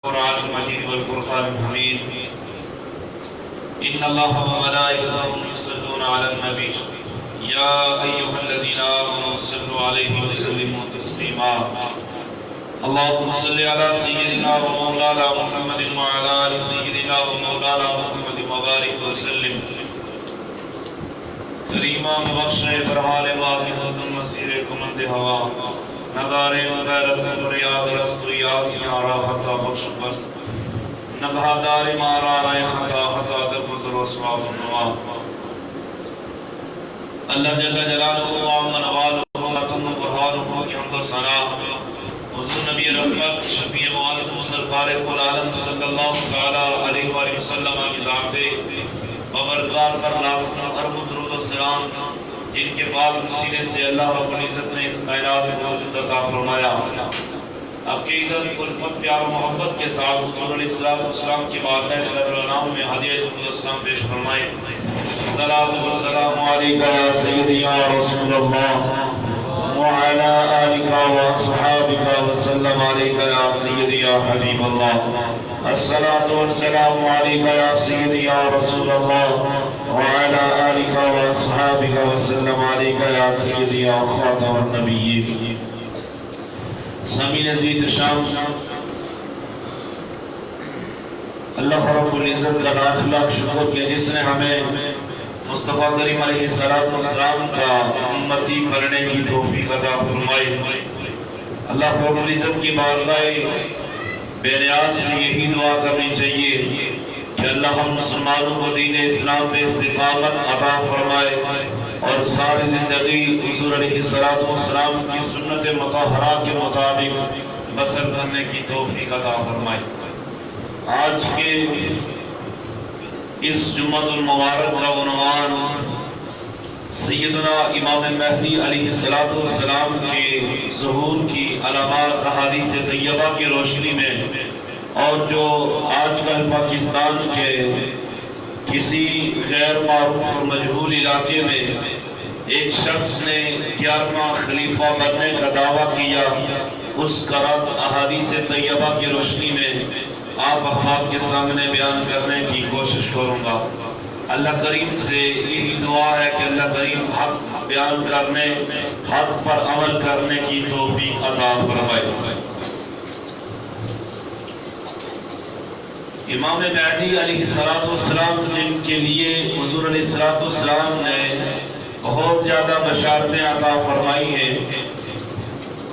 القرآن المجيد والفرقان الحميد إن الله وملائكته يصلون على النبي يا أيها الذين آمنوا صلوا عليه وسلموا تسليما اللهم صل على سيدنا ومولانا محمد وعلى آل سيدنا ومولانا محمد وبارك وسلم کریمہ بخش برحال باقی حسن مسیرکم انتہوا نظار غیرت ریاض رسطوی آسیاں راحتا بخش بس نبھا دار مارا رائے خطا خطا دربت رسوا بنوا اللہ جل جلالہ وعمن والہ وطن برحالہ کی حمد و ثنا حضور نبی رحمت شفیع معظم سرکار العالم صلی اللہ علیہ وآلہ وسلم کی ذات وبرکات پر لاکھوں ارب درود و سلام جن کے بعد وسیلے سے اللہ رب العزت نے اس کائنات میں موجود عطا فرمایا عقیدت الفت پیار و محبت کے ساتھ حضور علیہ السلام کی بات ہے خیر الانام میں ہدیہ السلام پیش فرمائے الصلاۃ والسلام علیکہ یا سیدی یا رسول اللہ وعلى آلك وأصحابك وسلم عليك يا سيدي يا حبيب الله الصلاة والسلام عليك يا سيدي يا رسول الله وعلى آلك وأصحابك وسلم عليك يا سيدي يا خاتم النبيين سامعین عزیز شام اللہ رب العزت کا لاکھ لاکھ شکر کہ جس نے ہمیں مصطفیٰ کریم علیہ السلام کا امتی کرنے کی توفیق عطا فرمائی اللہ رب العزت کی بارگاہ بے نیاز سے یہی دعا کرنی چاہیے کہ اللہ ہم مسلمانوں کو دین اسلام پہ استقامت عطا فرمائے اور ساری زندگی حضور علیہ السلام کی سنت مطہرہ کے مطابق بسر کرنے کی توفیق عطا فرمائے آج کے اس جمعۃ المبارک کا عنوان سیدنا امام مہدی علیہ السلام کے ظہور کی علامات احادیث طیبہ کی روشنی میں اور جو آج کل پاکستان کے کسی غیر معروف اور مجہول علاقے میں ایک شخص نے 11واں خلیفہ بننے کا دعویٰ کیا اس کا رد احادیث طیبہ کی روشنی میں آپ احباب کے سامنے بیان کرنے کی کوشش کروں گا اللہ کریم سے یہی دعا ہے کہ اللہ کریم حق بیان کرنے حق پر عمل کرنے کی توفیق عطا فرمائے امام مہدی علیہ السلام جن کے لیے حضور علیہ السلام نے بہت زیادہ بشارتیں عطا فرمائی ہیں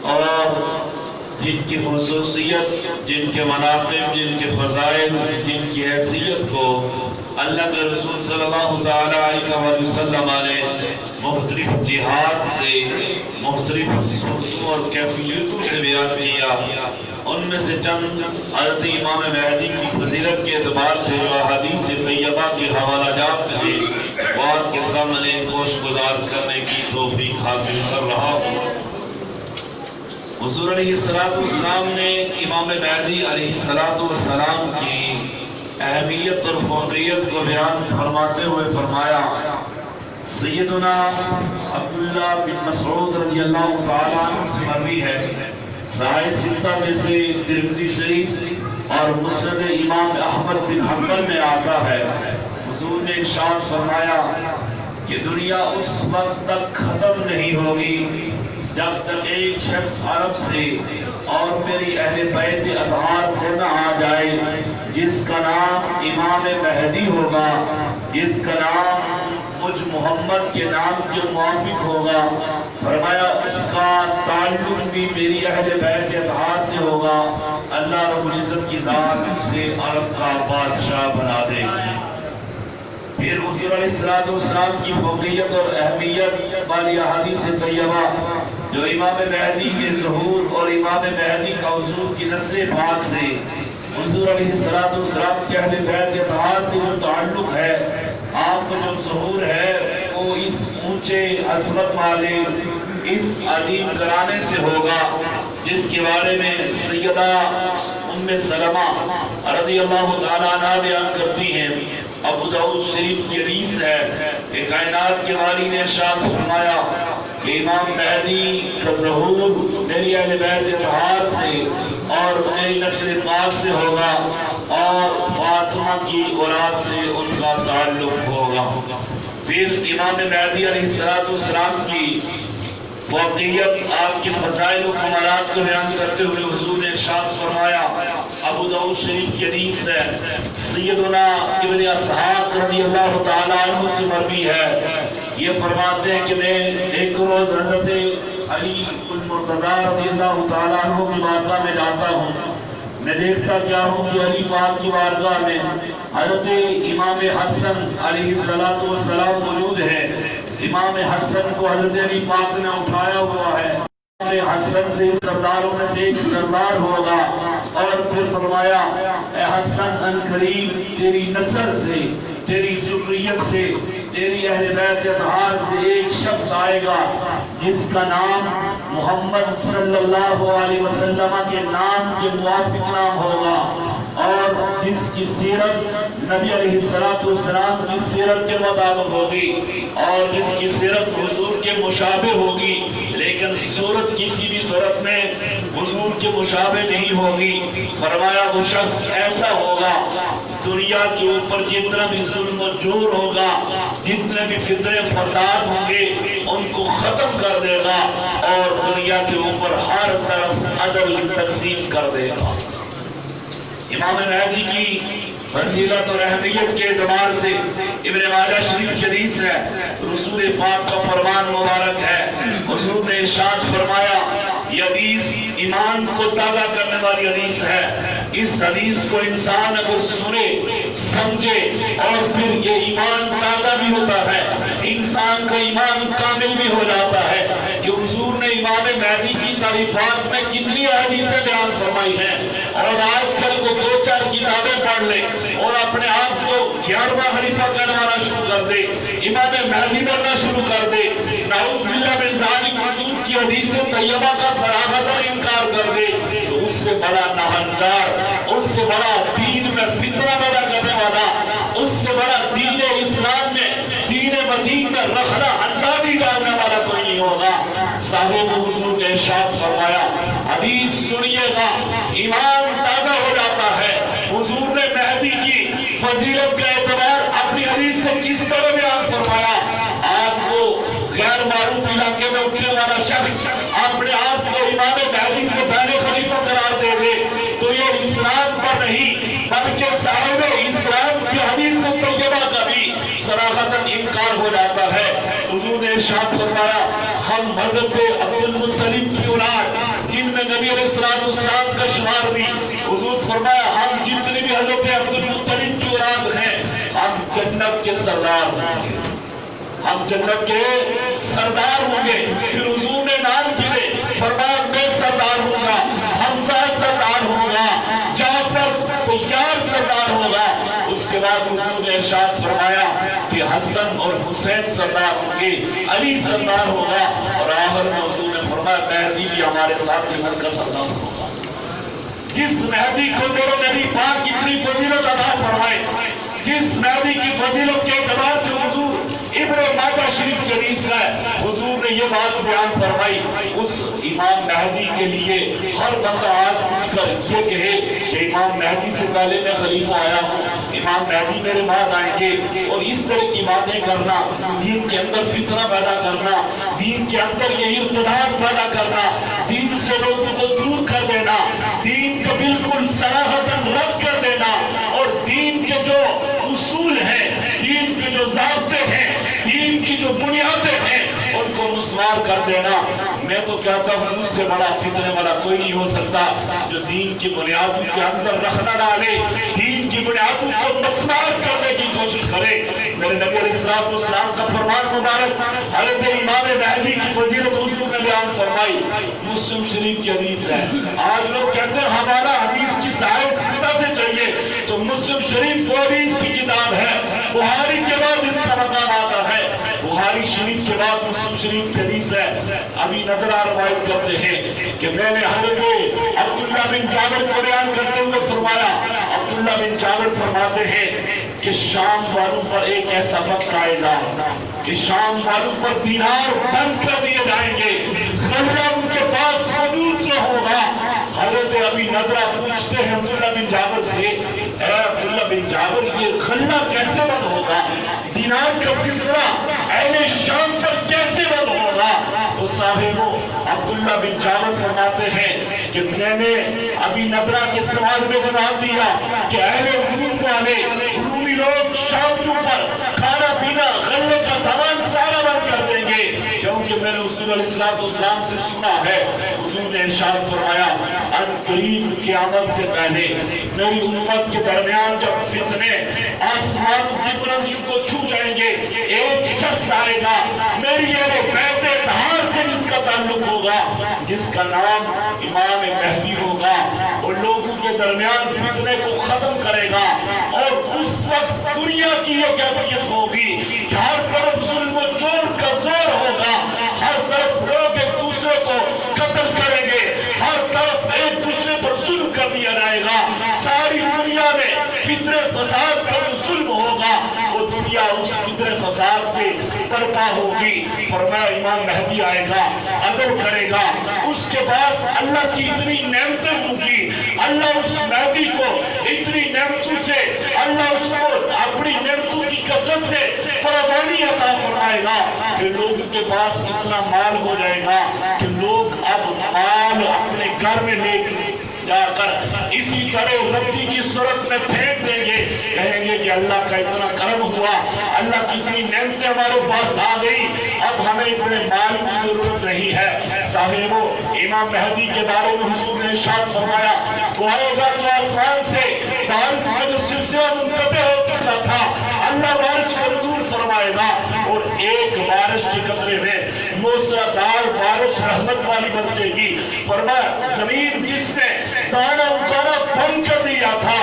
اور جن کی خصوصیت جن کے مناقب جن کے فضائل جن کی حیثیت کو اللہ کے رسول صلی اللہ علیہ وسلم نے مختلف جہاد سے مختلف صورتوں اور کیفیتوں سے بیان کیا ان میں سے چند حضرت امام مہدی کی فضیلت کے اعتبار سے جو احادیث طیبہ کے حوالہ جات ہیں بات کے سامنے گوش گزار کرنے کی توفیق حاصل کر رہا ہوں حضور علیہ السلام نے امام مہدی علیہ السلام کی اہمیت اور فوقیت کو بیان فرماتے ہوئے فرمایا سیدنا عبداللہ بن مسعود رضی اللہ تعالیٰ عنہ سے مروی ہے صحیح ستہ میں سے ترمذی شریف اور مسند امام احمد بن حنبل میں آتا ہے حضور نے ارشاد فرمایا کہ دنیا اس وقت تک ختم نہیں ہوگی جب تک ایک شخص عرب سے اور میری اہل بیت اطہار سے نہ آ جائے جس کا نام امام مہدی ہوگا جس کا نام مجھ محمد کے نام کے موافق ہوگا فرمایا اس کا تعلق بھی میری اہل بیت اطہار سے ہوگا اللہ رب العزت کی ذات سے عرب کا بادشاہ بنا دے گی پھر حضور علیہ السلام کی فوقیت اور اہمیت والی احادیث طیبہ جو امام مہدی کے ظہور اور امام مہدی کا حضور کی نسل پاک سے حضور علیہ السلام کے اہل بیت اطہار سے جو تعلق ہے آپ کا جو ظہور ہے وہ اس اونچے عظمت والے اس عظیم گھرانے سے ہوگا جس کے بارے میں سیدہ ام سلمہ رضی اللہ تعالیٰ عنہ بیان کرتی ہیں ابو داؤد شریف کی حدیث ہے کہ کائنات کے والی نے ارشاد فرمایا کہ امام مہدی کا ظہور میری اہل بیت اطہار سے اور میری نسل پاک سے ہوگا اور فاطمہ کی اولاد سے ان کا تعلق ہوگا۔ پھر امام مہدی علیہ السلام کی واقعیت، آپ کے فضائل و کمالات کو بیان کرتے ہوئے حضور نے ارشاد فرمایا، ابو داؤد شریف کی حدیث ہے، سیدنا ابن اسحاق رضی اللہ تعالیٰ عنہ سے مروی ہے، یہ فرماتے ہیں کہ میں ایک روز حضرت علی المرتضیٰ رضی اللہ تعالیٰ عنہ کی بارگاہ میں جاتا ہوں، میں دیکھتا کیا ہوں کہ علی پاک کی بارگاہ میں حضرت امام حسن علیہ السلام موجود ہے۔ امام حسن کو حضرت علی پاک نے اٹھایا ہوا ہے، امام حسن سے سرداروں میں سے ایک سردار ہوگا، اور پھر فرمایا اے حسن ان قریب تیری نسل سے، تیری ذریت سے، تیری اہل بیت اطہار سے ایک شخص آئے گا جس کا نام محمد صلی اللہ علیہ وسلم کے نام کے موافق نام ہوگا، اور جس کی سیرت نبی علیہ السلام کی سیرت کے مطابق ہوگی، اور جس کی سیرت حضور کے مشابہ ہوگی، لیکن صورت کسی بھی صورت میں حضور کے مشابہ نہیں ہوگی۔ فرمایا وہ شخص ایسا ہوگا دنیا کے اوپر جتنا بھی ظلم و جور ہوگا، جتنے بھی فتنے فساد ہوں گے، ان کو ختم کر دے گا اور دنیا کے اوپر ہر طرف عدل تقسیم کر دے گا۔ امام مہدی کی فضیلت اور اہمیت کے اعتبار سے ابن ماجہ شریف حدیث ہے، رسول پاک کا فرمان مبارک ہے، حضور نے ارشاد فرمایا، یہ حدیث ایمان کو تازہ کرنے والی حدیث ہے، اس حدیث کو انسان اگر سنے سمجھے اور پھر یہ ایمان تازہ بھی ہوتا ہے، انسان کا ایمان کامل بھی ہو جاتا ہے کہ حضور نے امام مہدی کی تعریفات میں کتنی حدیثیں بیان فرمائی ہیں، اور آج کل کو دو چار کتابیں پڑھ لے اور اپنے آپ کو 11واں خلیفہ کہنا شروع کر دے، امام مہدی بننا شروع کر دے، نعوذ باللہ من ذالک حضور کی حدیث طیبہ کا صراحتاً انکار کر دے، تو اس سے بڑا نہنجار، اس سے بڑا دین میں فتنہ پیدا کرنے والا، اس سے بڑا دین اسلام میں، دین مدین میں رخنا اندازی ڈالنے والا کوئی نہیں ہوگا۔ صاحب حضور نے ارشاد فرمایا، حدیث سنیے گا ایمان تازہ ہو جاتا ہے۔ حضور نے مہدی کی فضیلت کا اعتبار اپنی حدیث سے کس طرح بیان فرمایا؟ آپ کو غیر معروف علاقے میں اٹھنے والا شخص اپنے آپ کو امام مہدی سے پہلے خلیفہ قرار دے دے تو یہ اسلام پر نہیں بلکہ صاحب اسلام کی حدیث طیبہ کا بھی صراحتاً انکار ہو جاتا ہے۔ حضور نے ارشاد فرمایا، ہم حضرت عبد المطلب کی اولاد جن میں نبی علیہ السلام کا شمار بھی، حضور فرمایا ہم جتنے بھی حضرت عبد المطلب کی اولاد ہیں ہم جنت کے سردار ہوں گے، ہم جنت کے سردار ہوں گے۔ پھر حضور نے نام گرے، فرمایا میں سردار ہوں گا، حمزہ سردار ہوگا، جعفر طیار سردار ہوگا۔ اس کے بعد حضور نے ارشاد فرمایا کہ حسن اور حسین سردار ہوں گے، علی سردار ہوگا، اور آخر میں حضور نے فرمایا مہدی بھی ہمارے ساتھ جنت کا سردار ہوگا۔ جس مہدی کو میرے نبی پاک اتنی فضیلت عطا فرمائے، جس مہدی کی فضیلت کے اعتبار سے حضور ابن ماجہ شریف کی حدیث ہے، حضور نے یہ بات بیان فرمائی، اس امام مہدی کے لیے ہر بندہ آج اٹھ کر یہ کہے کہ امام مہدی سے پہلے میں خلیفہ آیا ہوں، امام مہدی میرے بعد آئیں گے، اور اس طرح کی باتیں کرنا، دین کے اندر فتنہ پیدا کرنا، دین کے اندر یہ ارتداد پیدا کرنا، دین سے لوگوں کو دور کر دینا، دین کو بالکل صراحتاً رد کر دینا، اور دین کے جو اصول ہیں، دین کے جو ضابطے ہیں، دین کی جو بنیادیں ہیں، ان کو مسمار کر دینا۔ میں تو کہتا ہوں اس سے بڑا فتنے والا کوئی نہیں ہو سکتا جو دین کی بنیادوں کے اندر رکھنا ڈالے، دین کی بنیادوں کو مسمار کرنے کی کوشش کرے۔ میرے نبی علیہ السلام کا فرمان مبارک حضرت امام مہدی کی فضیلت حضور نے بیان فرمائی، مسلم شریف کی حدیث ہے۔ آج لوگ کہتے ہیں ہمارا حدیث کی صحیح سنت سے چاہیے، تو مسلم شریف وہ حدیث کی کتاب ہے، بخاری کے بعد اس کا مقام آتا ہے، بخاری شریف کے بعد مسلم شریف کی حدیث ہے۔ ابھی نظرہ روایت کرتے ہیں کہ میں نے حضرت عبداللہ بن جابر کو بیان کرتے ہوئے فرمایا، عبداللہ بن جابر فرماتے ہیں کہ شام والوں پر ایک ایسا وقت آئے گا کہ شام والوں پر دینار بند کر دیے جائیں گے، غلہ ان کے پاس موجود نہ ہوگا۔ حضرت ابی نضرہ پوچھتے ہیں عبداللہ بن جابر سے، اے عبداللہ بن جابر یہ غلہ کیسے بند ہوگا، دینار کا سلسلہ اہل شام پر کیسے بند ہوگا؟ تو صاحبو عبداللہ بن جابر فرماتے ہیں کہ میں نے ابی نضرہ کے سوال میں جواب دیا کہ اہل روم والے، رومی لوگ شام کے اوپر کھانا پینا غلے کا سامان سارا بند کر دیں گے، کیونکہ میں نے حضور علیہ السلام سے سنا ہے، حضور نے ارشاد فرمایا ان قریب قیامت سے پہلے میری امت کے درمیان جب فتنے آسمان کی بلندیوں کو چھو جائیں گے، ایک شخص آئے گا میری اہل بیت طاہر سے جس کا تعلق ہوگا، جس کا نام امام مہدی ہوگا، وہ لوگوں کے درمیان فتنے کو ختم کرے گا، اور اس وقت دنیا کی یہ کیفیت ہوگی کہ ہر طرف ظلم و جور کا زور ہوگا، ہر طرف لوگ ایک دوسرے کو قتل کریں گے، ہر طرف ایک دوسرے پر ظلم کر دیا جائے گا، ساری دنیا میں فتنے فساد کا ظلم ہوگا، وہ دنیا اس فتنے فساد سے برپا ہوگی۔ فرمایا امام مہدی آئے گا، عدل کرے گا، اس کے پاس اللہ کی اتنی نعمتیں ہوں گی، اللہ اس مہدی کو اتنی نعمتوں سے، اللہ اس کو اپنی نعمتوں کی کثرت سے فراوانی عطا فرمائے گا کہ لوگوں کے پاس اتنا مال ہو جائے گا کہ لوگ اب مال اپنے گھر میں لے جا کر اسی طرح ردی کی صورت میں پھینک دیں گے، کہیں گے کہ اللہ کا اتنا کرم ہوا، اللہ کی اتنی نعمتیں ہمارے پاس آ گئی، اب ہمیں اتنے مال کی ضرورت نہیں ہے۔ صاحبو امام مہدی کے بارے میں حضور نے ارشاد فرمایا وہ آئے گا تو آسمان سے بارش کا جو سلسلہ منقطع ہو چکا تھا اللہ بارش کا نزول فرمائے گا، اور ایک بارش کے قطرے میں موسیقار بارش رحمت والی برسے گی۔ فرمایا زمین جس نے دانا اگانا بند کر دیا تھا،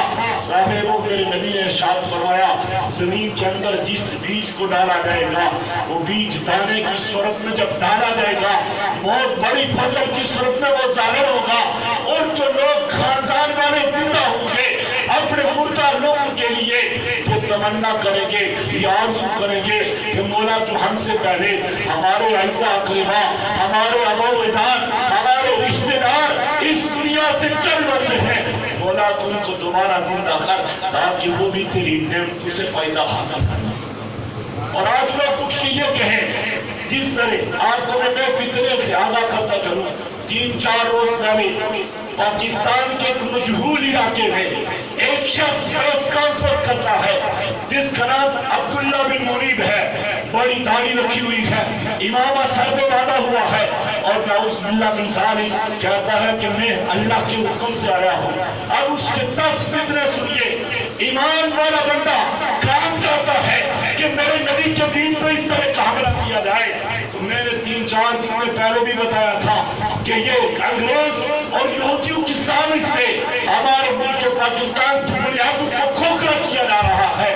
صاحبوں میرے نبی نے ارشاد فرمایا زمین کے اندر جس بیج کو ڈالا جائے گا وہ بیج دانے کی صورت میں جب ڈالا جائے گا بہت بڑی فصل کی صورت میں وہ ظاہر ہوگا، اور جو لوگ خاندان والے زندہ ہوں گے اپنے مردہ لوگوں کے لیے وہ تمنا کریں گے، یہ آرزو کریں گے کہ مولا تو ہم سے پہلے ہمارے اعزا اقربا، ہمارے ابا و اجداد، ہمارے رشتہ دار اس دنیا سے چل بسے ہیں، مولا تو ان کو دوبارہ زندہ کر تاکہ وہ بھی تیری نعمتوں سے فائدہ حاصل کریں۔ اور آج لوگ کچھ کی یہ کہیں جس طرح آپ کو میں فتنے سے آگاہ کرتا چلوں، 3-4 روز پہلے پاکستان کے ایک مجہول علاقے میں ایک شخص پریس کانفرنس کرتا ہے جس کا نام عبداللہ بن منیب ہے، بڑی داڑھی رکھی ہوئی ہے، امامہ سر پہ باندھا ہوا ہے، اور نعوذ باللہ من ذالک کہتا ہے کہ میں اللہ کے حکم سے آیا ہوں۔ اب اس کے 10 فتنے سنیے، ایمان والا بندہ کام چاہتا ہے کہ میرے نبی کے دین پر اس طرح کا حملہ کیا جائے۔ تو میں نے 3-4 دن میں پہلے بھی بتایا تھا کہ یہ انگریز اور یہودیوں کی سازش سے ہمارے ملک پاکستان کی بنیادوں کو کھوکھلا کیا جا رہا ہے۔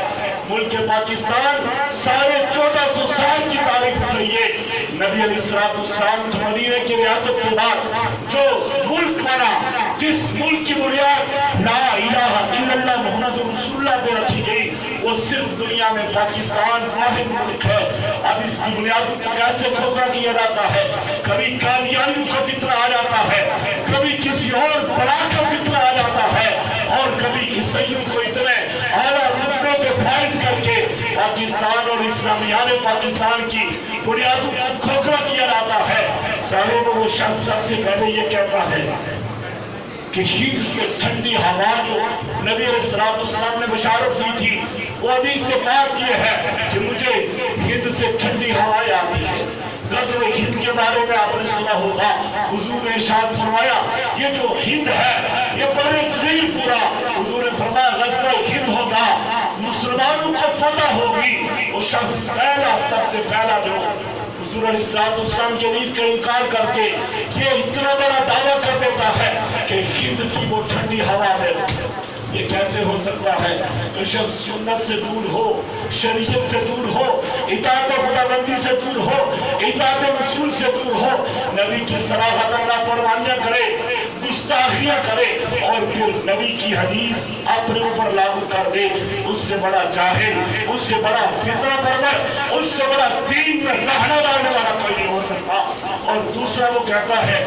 ملک پاکستان 1450 سال کی تاریخ رہی ہے، نبی علیہ السلام کی مدینے کی ریاست کے بعد جو ملک بنا، جس ملک کی بنیاد لا الہ الا اللہ محمد رسول اللہ پہ رکھی گئی، وہ صرف دنیا میں پاکستان واحد ملک ہے۔ اب اس کی بنیادوں کو کیسے کھوکھلا کیا جاتا ہے، کبھی قادیانیوں کا فتنہ آ جاتا ہے، کبھی کسی اور بڑا کا فتنہ آ جاتا ہے، اور کبھی عیسائیوں کو اتنے اعلیٰ رتبے پہ فائز کر کے پاکستان اور اسلامیان پاکستان کی بنیادوں کو کھوکھلا کیا جاتا ہے۔ سارے وہ شخص سب سے پہلے یہ کہتا ہے کہ ہند سے ٹھنڈی ہوا جو نبی علیہ السلام نے بشارت دی تھی، وہ حدیث سے پاک یہ ہے کہ مجھے ہند سے ٹھنڈی ہوائیں آتی ہے۔ غزوہ ہند کے بارے میں آپ نے سنا ہوگا، حضور نے ارشاد فرمایا یہ جو ہند ہے یہ بر صغیر پورا، حضور نے فرمایا غزوہ ہند ہوگا، مسلمانوں کو فتح ہوگی۔ وہ شخص پہلا، سب سے پہلا جو حضور علیہ السلام کے حدیث کا انکار کر کے یہ اتنا بڑا دعویٰ کر دیتا ہے کہ ہند کی وہ ٹھنڈی ہوا میں یہ کیسے ہو سکتا ہے؟ جو شخص سنت سے دور ہو، شریعت سے دور ہو، اطاعت خداوندی سے دور ہو، اطاعت رسول سے دور ہو، نبی کی صراحت اللہ فرمانیاں کرے، گستاخیاں کرے اور پھر نبی کی حدیث اپنے اوپر لاگو کر دے، اس سے بڑا جاہل، اس سے بڑا فتنہ پرور، اس سے بڑا دین میں رہنے لانے والا کوئی نہیں ہو سکتا۔ اور دوسرا وہ کہتا ہے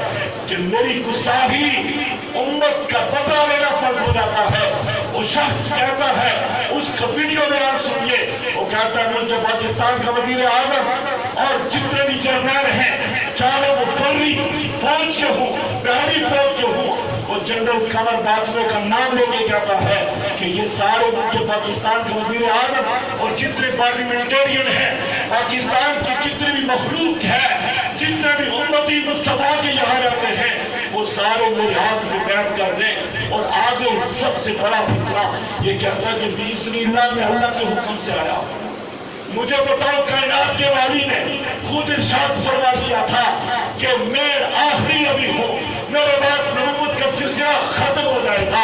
کہ میری گستاخی امت کا پتہ لینا فرض ہو جاتا ہے۔ وہ شخص کہتا ہے، اس کا ویڈیو بیان سنیے، وہ کہتا ہے مجھے پاکستان کا وزیر اعظم اور جتنے بھی جرنیل ہیں، چاہے وہ بری فوج کے ہوں، بحری فوج کے ہوں، وہ جنرل قمر باجوہ کا نام لے کے کہتا ہے کہ یہ سارے ملک پاکستان کے وزیر اعظم اور جتنے پارلیمنٹرین ہیں، پاکستان کی جتنے بھی مخلوق ہے، جتنے بھی امتی مصطفیٰ کے یہاں رہتے ہیں، وہ سارے میرے ہاتھ میں بیعت کر دیں۔ اور آگے سب سے بڑا فتنہ یہ کہتا ہے کہ بِإِذْنِ اللَّهِ میں اللہ کے حکم سے آیا۔ مجھے بتاؤ، کائنات کے والی نے خود ارشاد فرما دیا تھا کہ میں آخری نبی ہوں، میرے بعد نبوت کا سلسلہ ختم ہو جائے گا،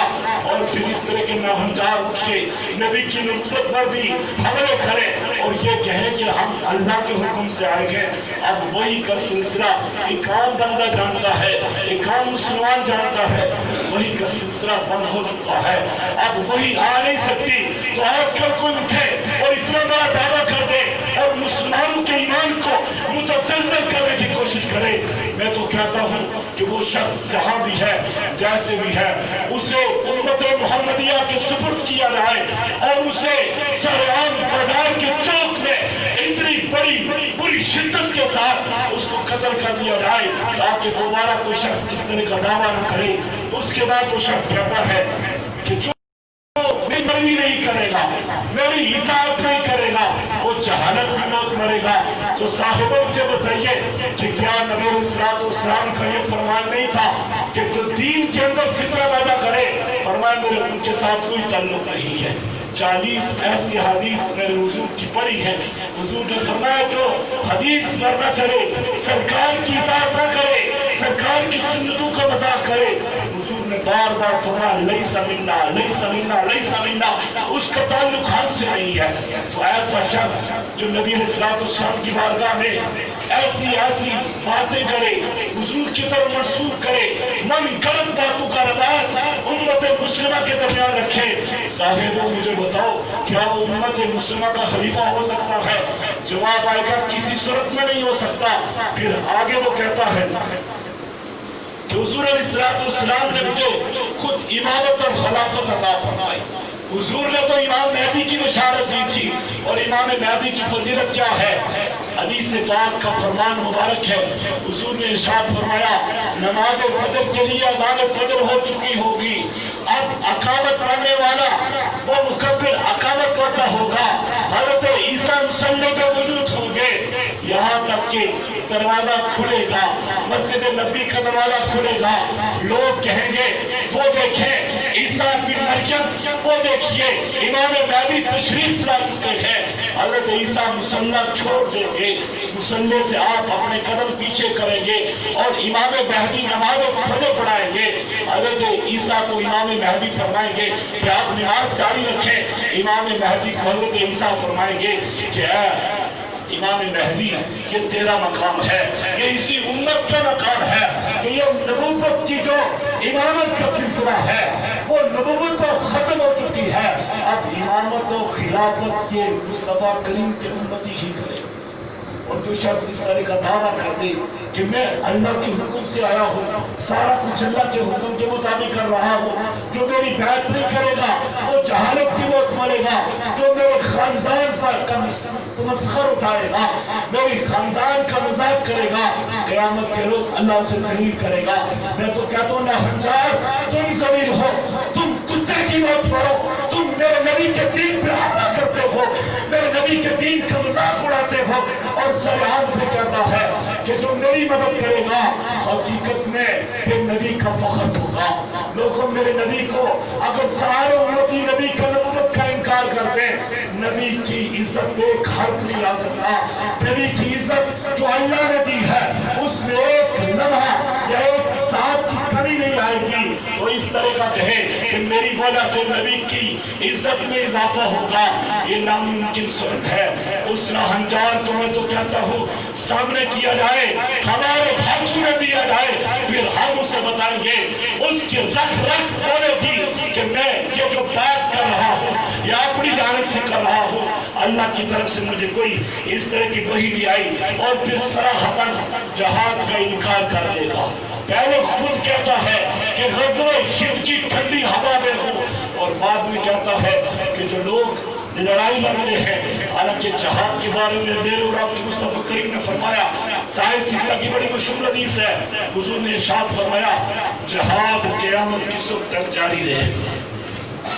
اور پھر اس طرح کے ناہنجار اٹھ کے نبی کی نبوت پر بھی حملے کریں اور یہ کہیں کہ ہم اللہ کے حکم سے آئے گے۔ اب وہی کا سلسلہ ایک عام بندہ جانتا ہے، ایک عام مسلمان جانتا ہے، وہی کا سلسلہ بند ہو چکا ہے۔ اب وہی آ نہیں سکتی، تو آج کل کوئی اٹھے اور اتنا بڑا دعویٰ کر دے اور مسلمانوں کے ایمان کو متزلزل کرنے کی کوشش کرے۔ میں تو کہتا ہوں کہ وہ شخص جہاں بھی ہے، جیسے بھی ہے، اسے امت محمدیہ کے سپرد کیا جائے اور اسے سرعام بازار کے چوک میں اتنی بڑی بری شدت کے ساتھ اس کو قتل کر دیا جائے تاکہ دوبارہ کوئی شخص اس طرح کا دعویٰ نہ کرے۔ اس کے بعد وہ شخص کہتا ہے کہ جو میری نہیں کرے گا، میری اطاعت نہیں کرے گا، وہ جہالت کی موت مرے گا۔ تو صاحبوں مجھے بتائیے کہ کیا نبی علیہ السلام کا یہ فرمان نہیں تھا کہ جو دین کے اندر فطرہ پیدا کرے، فرمایا میرے ان کے ساتھ کوئی تعلق نہیں ہے۔ 40 ایسی حدیث میرے حضور کی پڑھی ہے، حضور نے فرمایا جو حدیث پر نہ چلے، سرکار کی اطاعت نہ کرے، سرکار کی سنتوں کا مذاق کرے، حضور نے بار بار فرمایا لیس منا، لیس منا، لیس منا، اس کا تعلق ہم سے نہیں ہے۔ تو ایسا شخص جو نبی علیہ السلام کی بارگاہ میں ایسی باتیں کرے، حضور کی طرف منسوخ کرے، من گڑت باتوں کا روایت امت مسلمہ کے درمیان رکھے، صاحبوں مجھے بتاؤ کیا وہ امت مسلمہ کا خلیفہ ہو سکتا ہے؟ جواب آئے گا کسی صورت میں نہیں ہو سکتا۔ پھر آگے وہ کہتا ہے کہ حضور علیہ السلام نے مجھے خود امامت اور خلافت عطا فرمائی۔ حضور نے تو امام مہدی کی بشارت دی تھی، اور امام مہدی کی فضیلت کیا ہے؟ حدیث پاک کا فرمان مبارک ہے، حضور نے ارشاد فرمایا نماز فجر کے لیے اذان فجر ہو چکی ہوگی، اب اقامت پڑھنے والا وہ مکبر اقامت پڑھتا ہوگا، حضرت عیسیٰ مصلی پہ موجود ہوں گے، یہاں تک کہ دروازہ کھلے گا، مسجد نبی کا دروازہ کھلے گا، لوگ کہیں گے وہ دیکھیں عیسیٰ بن مریم، وہ دیکھیے امام مہدی تشریف لا چکے ہیں۔ حضرت عیسیٰ مصلی چھوڑ دیں گے، مصلی سے آپ اپنے قدم پیچھے کریں گے اور امام مہدی نماز فجر پڑھائیں گے۔ حضرت عیسیٰ کو امام مہدی فرمائیں گے کہ آپ نماز جاری رکھیں۔ امام مہدی کو حضرت عیسیٰ فرمائیں گے کہ اے امام مہدی یہ تیرا مقام ہے، یہ اسی امت کا مقام ہے کہ یہ نبوت کی جو امامت کا سلسلہ ہے وہ نبوت تو ختم ہو چکی ہے، اب امامت و خلافت کے مصطفیٰ کریم کے امتی ہی کرے۔ اور جو شخص اس طرح کا دعویٰ کر دے کہ میں اللہ کے حکم سے آیا ہوں، سارا کچھ اللہ کے حکم کے مطابق کر رہا ہوں، جو میری بیعت نہیں کرے گا وہ جہالت کی موت مرے گا، جو میرے خاندان پر تمسخر اٹھائے گا، میری خاندان کا مذاق کرے گا، قیامت کے روز اللہ اسے ذلیل کرے گا۔ میں تو کہتا ہوں ناہنجار تم ذلیل ہو، تم کتے کی موت مرو، تم میرے نبی کے دین پر حملہ کرتے ہو، میرے نبی کے دین کا مذاق اڑاتے ہو، اور سرعام پہ کہتا ہے کہ جو میری مدد کرے گا حقیقت میں پھر نبی کا فخر ہوگا۔ لوگوں میرے نبی کو اگر سارے امتی نبی کا نبوت کا انکار کر دیں، نبی کی عزت ایک حرف نہیں آ سکتا۔ نبی کی عزت جو اللہ نے دی ہے اس میں ایک لمحہ یا ایک ساتھ کی کمی نہیں آئے گی۔ تو اس طرح کا کہے کہ میری وجہ سے نبی کی عزت میں اضافہ ہوگا، یہ ناممکن صورت ہے۔ اس راہنجار کو میں تو کہتا ہوں سامنے کیا جائے، ہمارے ہاتھوں میں دیا جائے، پھر ہم اسے بتائیں گے، اس کی رکھ بولے گی کہ میں یہ جو بات کر رہا ہوں یا اپنی جانب سے کر رہا ہوں، اللہ کی طرف سے مجھے کوئی اس طرح کی وحی نہیں آئی، اور پھر صراحتاً جہاد کا انکار کر دے گا۔ پہلے خود کہتا ہے کہ غزوہ ہند کی ٹھنڈی ہوا میں ہوں، اور بعد میں کہتا ہے کہ جو لوگ لڑائی لڑتے ہیں، حالانکہ جہاد کے بارے میں میرے اور آپ کے مصطفیٰ کریم نے فرمایا، سائے ستہ کی بڑی مشہور حدیث ہے، حضور نے ارشاد فرمایا جہاد قیامت کی صبح تک جاری رہے گا۔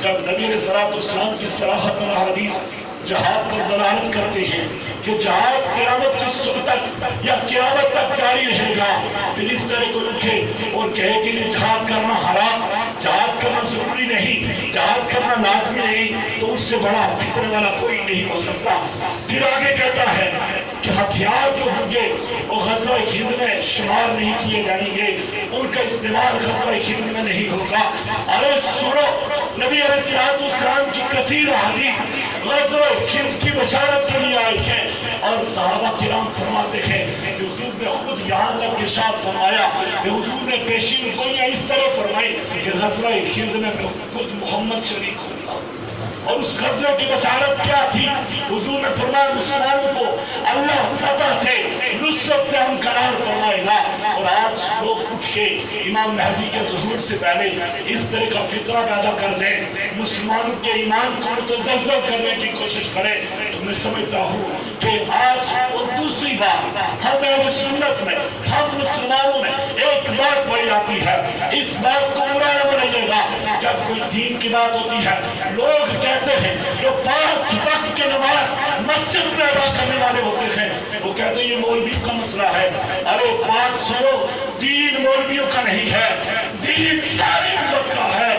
جب نبی علیہ السلام کی صراحت اور حدیث جہاد پر دلالت کرتے ہیں کہ جہاد قیامت کی صبح تک یا قیامت تک جاری رہے گا، پھر اس طرح کو اٹھے اور کہے کہ یہ جہاد کرنا حرام، جہاد کرنا ضروری نہیں، جہاد کرنا لازمی نہیں، تو اس سے بڑا فتنے والا کوئی نہیں ہو سکتا۔ پھر آگے کہتا ہے کہ ہتھیار جو ہوں گے وہ غزوہ ہند میں شمار نہیں کیے جائیں گے، ان کا استعمال غزوہ ہند میں نہیں ہوگا۔ ارے سنو، نبی علیہ السلام کی کثیر حدیث غزوہ ہند کی بشارت کے لیے آئی ہے، اور صحابہ کرام فرماتے ہیں کہ حضور نے خود یہاں تک ارشاد فرمایا کہ حضور نے پیشین گوئیاں اس طرح فرمائی کہ غزوہ ہند میں خود محمد شریک ہوگا۔ اور اس غزوہ کی بشارت کیا تھی؟ حضور نے فرمایا مسلمانوں کو اللہ فتح سے، نصرت سے ہمکنار فرمائے گا۔ اور آج لوگ اٹھ کے امام مہدی کے ظہور سے پہلے اس طرح کا فطرہ پیدا کر دیں، مسلمانوں کے ایمان کو متزلزل کرنے کی کوشش کریں، تو میں سمجھتا ہوں کہ آج اور دوسری بات ہم اہل سنت میں، ہم مسلمانوں میں ایک بات پائی جاتی ہے، اس بات کو برا نہ منائیے گا، جب کوئی دین کی بات ہوتی ہے لوگ کہتے ہیں جو 5 وقت کی نماز مسجد میں ادا کرنے والے ہوتے ہیں، وہ کہتے ہیں یہ مولویوں کا مسئلہ ہے۔ ارے بات سنو، دین مولویوں کا نہیں ہے، دین ساری امت کا ہے،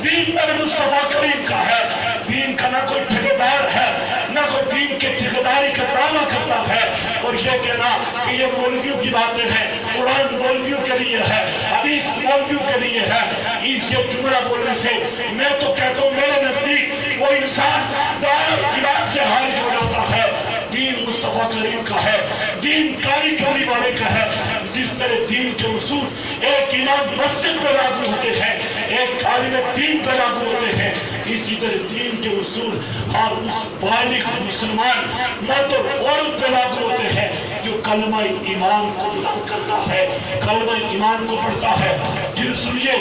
دین نبی مصطفیٰ کریم کا ہے، دین کا نہ کوئی ٹھیکیدار ہے، نہ کوئی دین کے ٹھیکیداری کا دعویٰ کرتا ہے، اور یہ کہنا کہ یہ مولویوں کی باتیں ہیں، قرآن مولویوں کے لیے ہے، حدیث مولویوں کے لیے ہے، یہ جملہ بولنے سے میں تو کہتا ہوں میرے نزدیک وہ انسان دائر علاج سے خارج ہو جاتا ہے۔ دین مصطفیٰ کریم کا ہے، دین کاری کرنے والے کا ہے۔ جس طرح دین کے اصول ایک امام مسجد پہ لاگو ہوتے ہیں، ایک عالم دین پہ لاگو ہوتے ہیں، اسی طرح دین کے اصول اور اس بالغ مسلمان مرد اور عورت پہ لاگو ہوتے ہیں جو کلمہ ایمان کو بلند کرتا ہے، کلمہ ایمان کو پڑھتا ہے۔ پھر سنیے،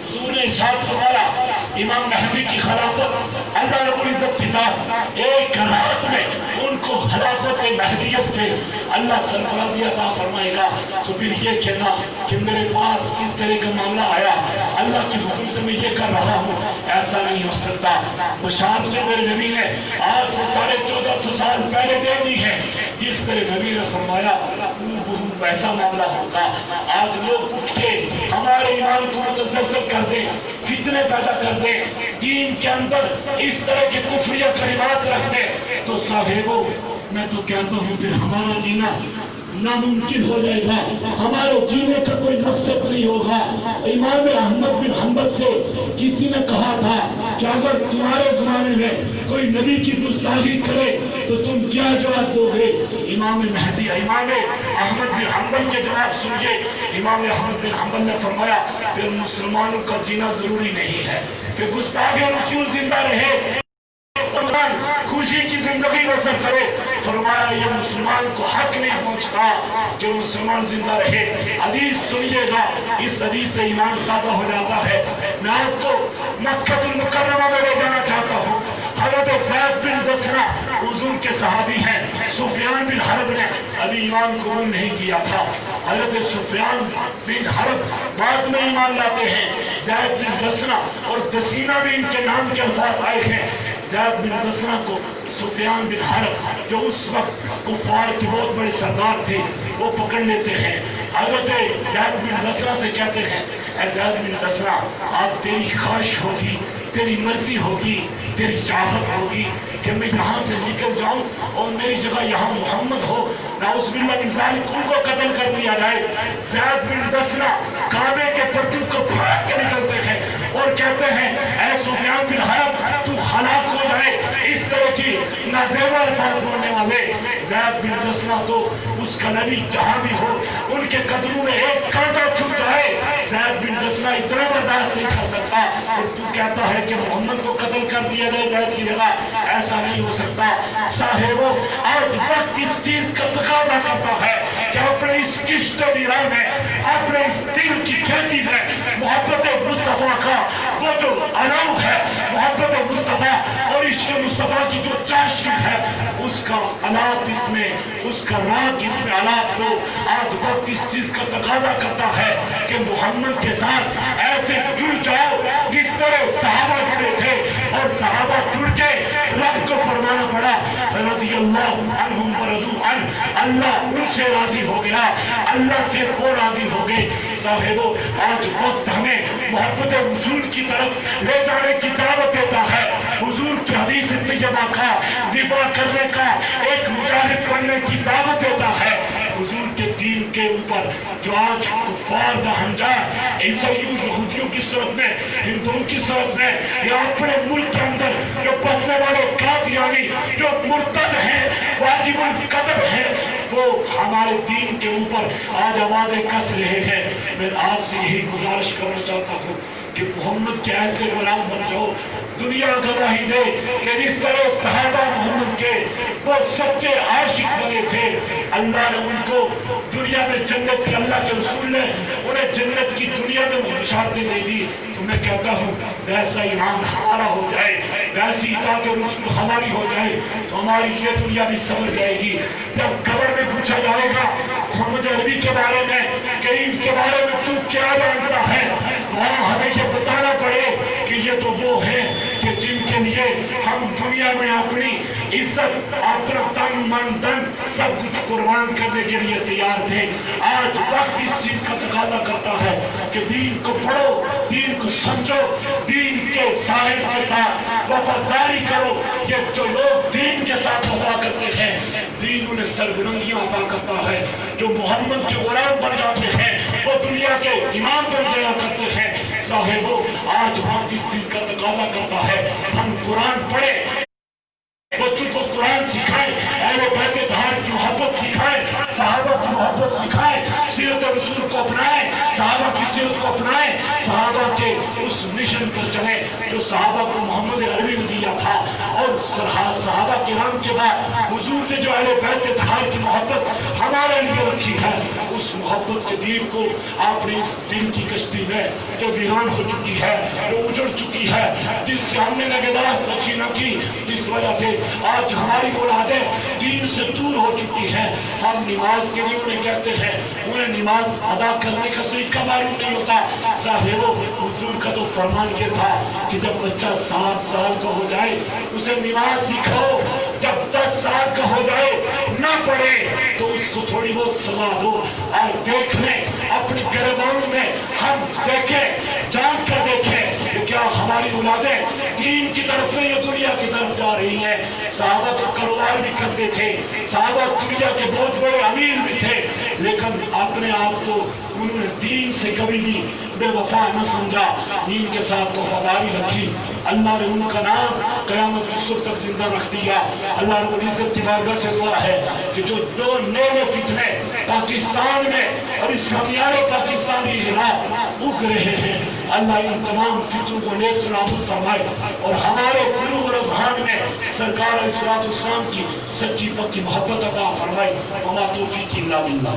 حضور نے ارشاد فرمایا امام مہدی کی خلافت اللہ رب العزت کے ساتھ ایک رات میں ان کو خلافت مہدیت سے اللہ سرفرازی عطا فرمائے گا۔ تو پھر یہ کہنا کہ میرے پاس اس طرح کا معاملہ آیا، اللہ کے حکم سے میں یہ کر رہا ہوں، ایسا نہیں ہو سکتا۔ بشارت جو میرے نبی نے آج سے 1450 سال پہلے دے دی ہے، جس طرح نبی نے فرمایا ویسا معاملہ ہوگا۔ آج لوگ اٹھ کے ہمارے ایمان کو متزلزل کر دیں، فتنے پیدا کر دیں، دین کے اندر اس طرح کی کفریہ کلمات رکھ دیں، تو صاحبوں میں تو کہتا ہوں پھر ہمارا جینا ناممکن ہو جائے گا، ہمارے جینے کا کوئی مقصد نہیں ہوگا۔ امام احمد بن حنبل سے کسی نے کہا تھا کہ اگر تمہارے زمانے میں کوئی نبی کی گستاخی کرے تو تم کیا جواب دو گے؟ امام احمد بن حنبل کے جواب سنیے۔ امام احمد بن حنبل نے فرمایا پھر مسلمانوں کا جینا ضروری نہیں ہے کہ گستاخ رسول زندہ رہے، خوشی کی زندگی بسر کرے۔ فرمایا یہ مسلمان کو حق نہیں پہنچتا کہ مسلمان زندہ رہے۔ حدیث سنیے گا، اس حدیث سے ایمان تازہ ہو جاتا ہے۔ میں آپ کو مکہ المکرمہ میں لے جانا چاہتا ہوں۔ حضرت زید بن دسنہ حضور کے صحابی ہیں، سفیان بن حرب نے ابھی ایمان قبول نہیں کیا تھا، حضرت سفیان بن حرب بعد میں ایمان لاتے ہیں۔ زید بن دسنہ اور دسینہ بھی ان کے نام کے الفاظ آئے ہیں۔ زید بن دسنہ کو سفیان بن حرب جو اس وقت کفار کے بہت بڑے سردار تھے وہ پکڑ لیتے ہیں۔ حضرت زید بن دسنہ سے کہتے ہیں اے زید بن دسنہ، آپ تیری خواہش ہوگی، تیری مرضی ہوگی، تیری چاہت ہوگی کہ میں یہاں سے نکل جاؤں اور میری جگہ یہاں محمد ہو، نعوذ باللہ من ذالک، ان کو قتل کر دیا جائے۔ زید بن دسنہ کعبے کے پردوں کو پھاڑ کے نکلتے ہیں اور اور کہتے ہیں اے سفیان بن حرب تو ہلاک ہو جائے، اس طرح کی نازیبا الفاظ بولنے والے زید بن دسنا تو اس کا نبی جہاں بھی ہو ان کے قدموں میں ایک کانٹا چھپ جائے، زید بن دسنا اتنا برداشت نہیں کر سکتا، اور تو کہتا ہے کہ محمد کو قتل کر دیا جائے زید کی جگہ، ایسا نہیں ہو سکتا۔ صاحبو آج وقت اس چیز کا تقاضا کرتا ہے کہ اپنے اس کشت ویران میں، اپنے اس دل کی کھیتی میں محبت مصطفیٰ کا وہ جو علو ہے، محبت مصطفیٰ اور عشق مصطفیٰ کی جو چاشنی ہے، اس کا علاق اس میں، اس کا راگ اس میں علاق دو۔ آج وقت اس چیز کا تقاضا کرتا ہے کہ محمد کے ساتھ ایسے جڑ جاؤ جس طرح صحابہ جڑے تھے، اور صحابہ جڑ کے رب کو فرمانا پڑا رضی اللہ عنہم ورضوا عنہ، اللہ ان سے راضی ہو گیا، اللہ سے وہ راضی ہو گئے۔ صاحبو آج وقت ہمیں محبت رسول کی طرف لے جانے کی دعوت دیتا ہے، حضور کی حدیث طیبہ کا دفاع کرنے کا، ایک مجاہد بننے کی دعوت دیتا ہے۔ حضور کے دین کے اوپر جو آج کفار کا ہنجا عیسائیوں یہودیوں کی صورت میں، ہندوؤں کی صورت میں، یا اپنے ملک کے اندر جو بسنے والے قادیانی جو مرتد ہیں، واجب القتل ہیں، وہ ہمارے دین کے اوپر آج آوازیں کس رہے ہیں۔ میں آپ سے یہی گزارش کرنا چاہتا ہوں کہ محمد کے ایسے غلام بن جاؤ، دنیا گواہی دے کہ جس طرح صحابہ محمد کے وہ سچے عاشق بنے تھے، اللہ نے ان کو دنیا میں جنت کی، اللہ کے رسول نے انہیں جنت کی دنیا میں بشارتیں دے دی۔ تو میں کہتا ہوں ویسا ایمان ہمارا ہو جائے، ویسی اطاعت رسول ہماری ہو جائے تو ہماری یہ دنیا بھی سمجھ جائے گی۔ جب قبر میں پوچھا جائے گا محمد عربی کے بارے میں کہ ان کے بارے میں تو کیا جانتا ہے، وہاں ہمیں یہ بتانا پڑے کہ یہ تو وہ ہیں کہ جن کے لیے ہم دنیا میں اپنی عزت، اپنا تن من دن سب کچھ قربان کرنے کے لیے تیار تھے۔ آج وقت اس چیز کا تقاضا کرتا ہے کہ دین کو پڑھو، دین کو سمجھو، دین کے صاحب کے ساتھ وفاداری کرو۔ یہ جو لوگ دین کے ساتھ وفا کرتے ہیں، دین انہیں سربلندیاں عطا کرتا ہے۔ جو محمد کے غلام بن جاتے ہیں وہ دنیا کے امام بن جایا کرتے ہیں۔ صاحبو آج وقت اس چیز کا تقاضا کرتا ہے ہم قرآن پڑھیں، بچوں کو قرآن سکھائیں، اہل بیت طاہر کی محبت سکھائیں، صحابہ کی محبت سکھائیں، سیرت رسول کو اپنائیں، صحابہ کی سیرت کو اپنائیں، صحابہ کے اس مشن پر چلیں جو صحابہ کو محمد عربی نے دیا تھا۔ اور صحابہ کرام کے بعد حضور نے جو اہل بیت طاہر کی محبت ہمارے لیے رکھی ہے، اس محبت کے دین کو آپ نے اس دن کی کشتی میں جو ویران ہو چکی ہے، جو اجڑ چکی ہے، جس کی ہم نے نگہداشت اچھی نہ کی، جس وجہ سے آج ہماری اولادیں دین سے دور ہو چکی ہیں۔ ہم نماز کے لیے انہیں کہتے ہیں، انہیں نماز ادا کرنے کا طریقہ معلوم نہیں ہوتا۔ صاحبو حضور کا تو فرمان یہ تھا کہ جب بچہ 7 سال کا ہو جائے اسے نماز سکھاؤ، جب 10 سال کا ہو جائے نہ پڑھے تو اس کو تھوڑی بہت سزا دو۔ اور دیکھ لیں اپنی گریبانوں میں، ہم دیکھیں، جان کر دیکھیں کہ کیا ہماری اولادیں دین کی طرف میں یا دنیا کی طرف جا رہی ہیں۔ صحابہ تو کاروبار بھی کرتے تھے، صحابہ دنیا کے بہت بڑے امیر بھی تھے، لیکن اپنے آپ کو انہوں نے دین سے کبھی بھی بے وفا نہ سمجھا، دین کے ساتھ وفاداری رکھی۔ اللہ نے ان کا نام قیامت کی صبح تک زندہ رکھ دیا۔ اللہ رب العزت کی بارگاہ سے دعا ہے کہ جو 2 نئے فتنے پاکستان میں اور اسلامیہ پاکستانی خلاف اٹھ رہے ہیں، اللہ ان تمام فتنوں کو نیست نابود فرمائے اور ہمارے قلوب اور اذہان میں سرکار علیہ الصلوۃ والسلام کی سچی پکی محبت عطا فرمائے۔ وما توفیقی الا باللہ۔